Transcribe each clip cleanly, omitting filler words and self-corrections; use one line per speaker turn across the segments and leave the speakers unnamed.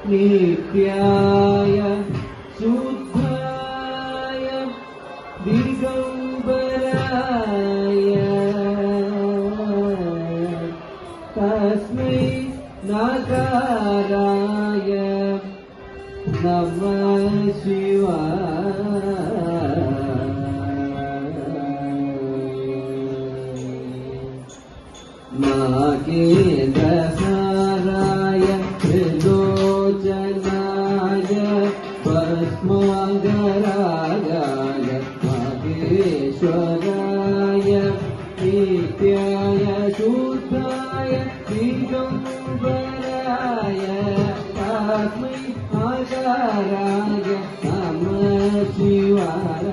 नित्याय शुद्धाय दिगंबराय तस्मै नकाराय नमः शिवाय। नागेन्द्रहाराय त्रिलोचनाय भस्मांगरागाय नागेश्वराय नित्याय शुद्धाय दिगंबराय तस्मै नकाराय नमः शिवाय।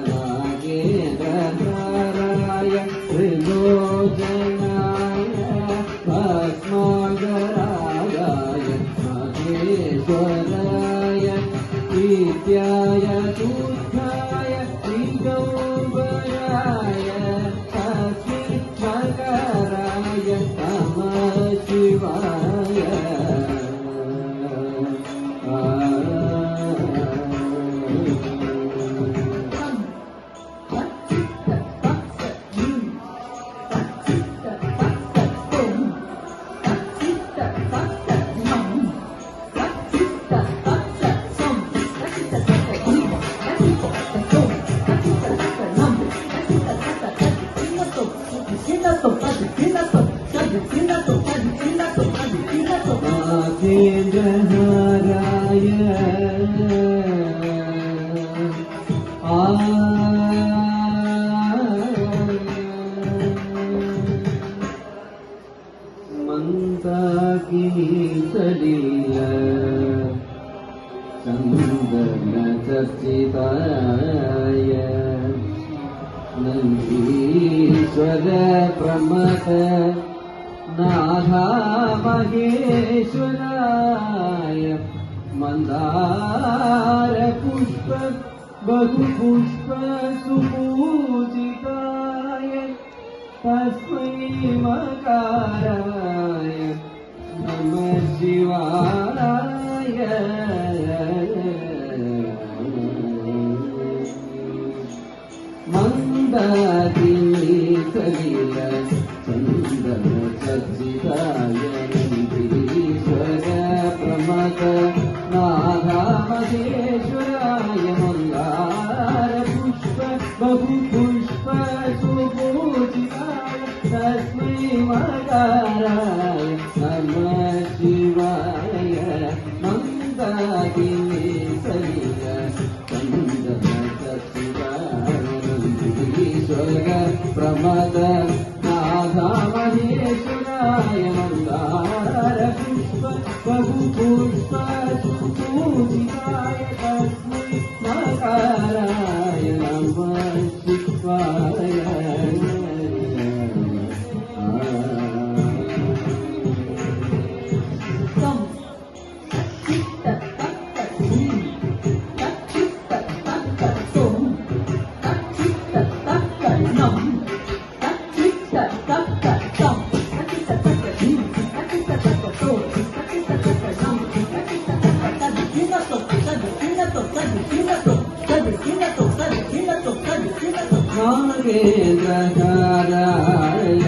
नागेन्द्रहाराय त्रिलोचनाय भस्मांगरागाय नागेश्वराय नित्याय शुद्धाय दिगंबराय तस्मै नकाराय नमः शिवाय। चर्चिताय नन्दीश्वर प्रमथ नाथा महेश्वराय मंदार पुष्प बहुपुष्प सुपूजिताय तस्मै मकाराय नमः शिवाय। मंदाकिनी सलिल चंदन चर्चिताय नन्दीश्वर प्रमथ नाथा महेश्वराय मंदार पुष्प बहुपुष्प सुपूजिताय तस्मै मकाराय नमः शिवाय। मंदाकिनी सलिल चंदन प्रमद नाथा महेश्वराय मंदार पुष्प बहुपुष्प सुपूजिताय तस्मै नकाराय नमः शिवाय। नागेन्द्रहाराय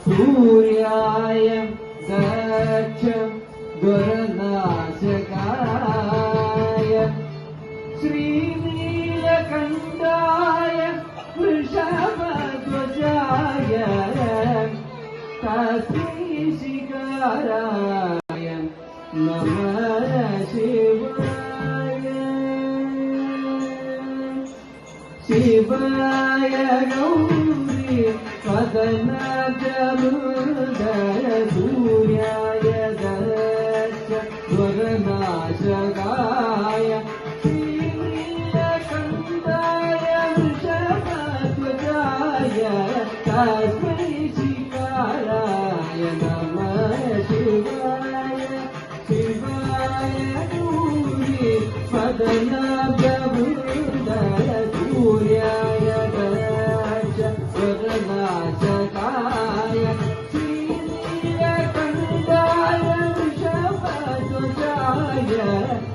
सूर्याय दक्ष दुर्नाशकाय श्रीनीलकण्ठाय वृषभध्वजाय तस्मै शिखराय नमः शिवाय शिवाय गौरी पदनाजमुदय सूर्याय दक्ष दुर्नाशकाय श्रीनीलकण्ठाय वृषभध्वजाय तस्मै शिखराय नमः शिवाय शिवाय गौरी पदनाजमुदय सूर्याय दक्ष दुर्नाशकाय श्रीनीलकण्ठाय वृषभध्वजाय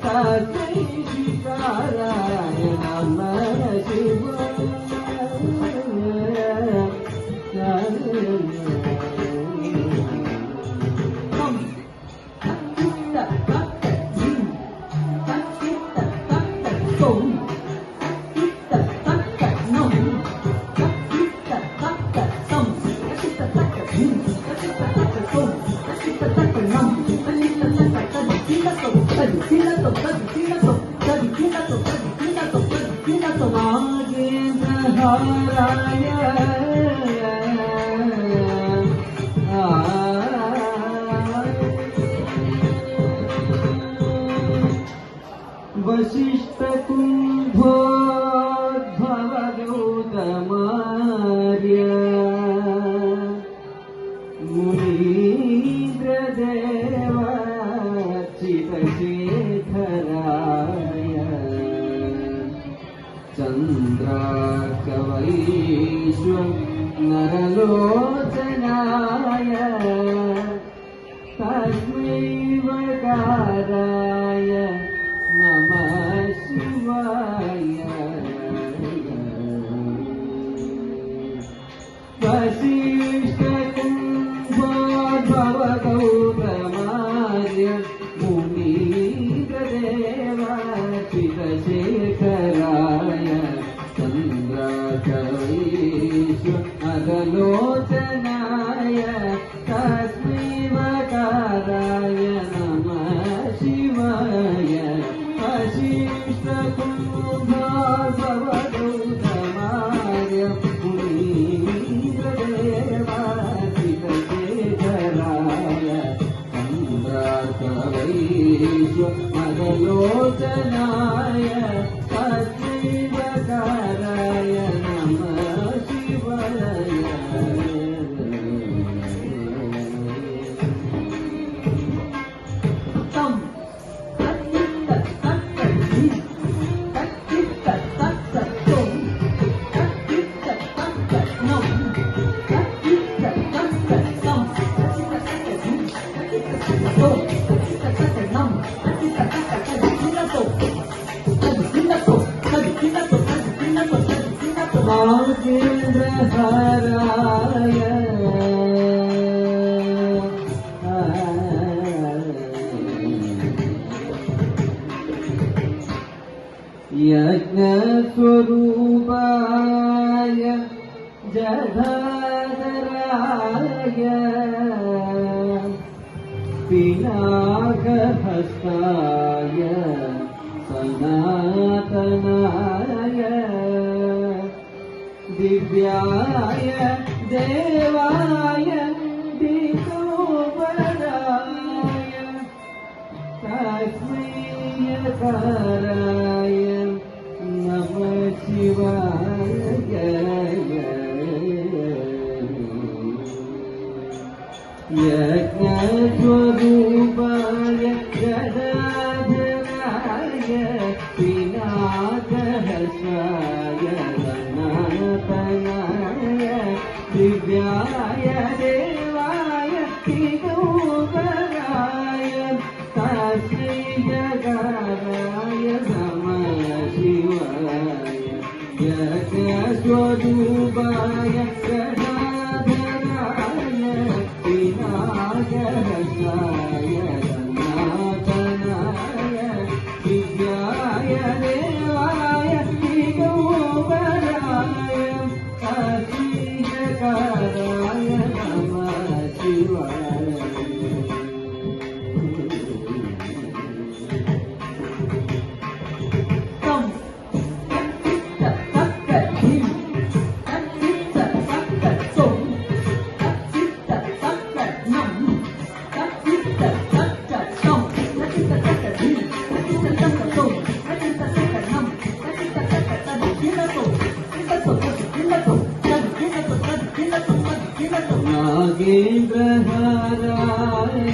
तस्मै शिखराय नमः शिवाय वसिष्ठ कुम्भोद्भव गौतमार्य मुनीन्द्रदेव चितशेखराय चन्द्रार्कवैश्व नरलोचनाय तस्मै वकाराय नमः शिवाय वसिष्ठ कुम्भोद्भव गौतमार्य मुनीन्द्रदेव चितशेखराय चन्द्रार्कवैश्व नरलोचनाय तस्मै वकाराय नमः शिवाय वसिष्ठ कुम्भोद्भव गौतमार्य मुनीन्द्रदेव चितशेखराय चन्द्रार्कवैश्व नरलोचनाय तस्मै वकाराय नमः शिवाय नागेन्द्रहाराय यज्ञस्वरूपाय जटाधराय पिनाकहस्ताय सनातनाय दिव्याय देवाय दिगोपराय तस्मै यकाराय नमः शिवाय यज्ञस्वरूपाय जटाधराय पिनाकहस्ताय सनातनाय दिव्याय देवाय दिगोपराय तस्मै यकाराय नमः शिवाय स्वरूपाय गणाधराय विनायकरसाय रमातनाय दिव्याय देवाय दिगंबराय अतीशकाराय नमः शिवाय नागेन्द्रहाराय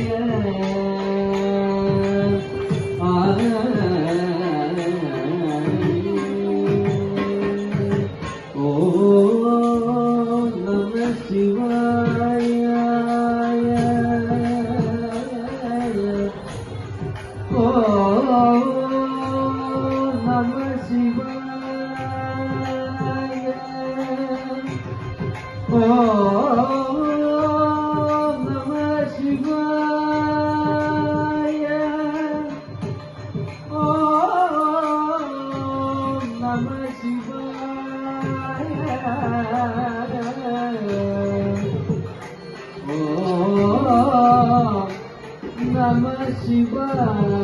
ॐ नमः शिवाय ॐ नमः शिवाय ॐ शिवाय ॐ नमः शिवाय ॐ नमः शिवाय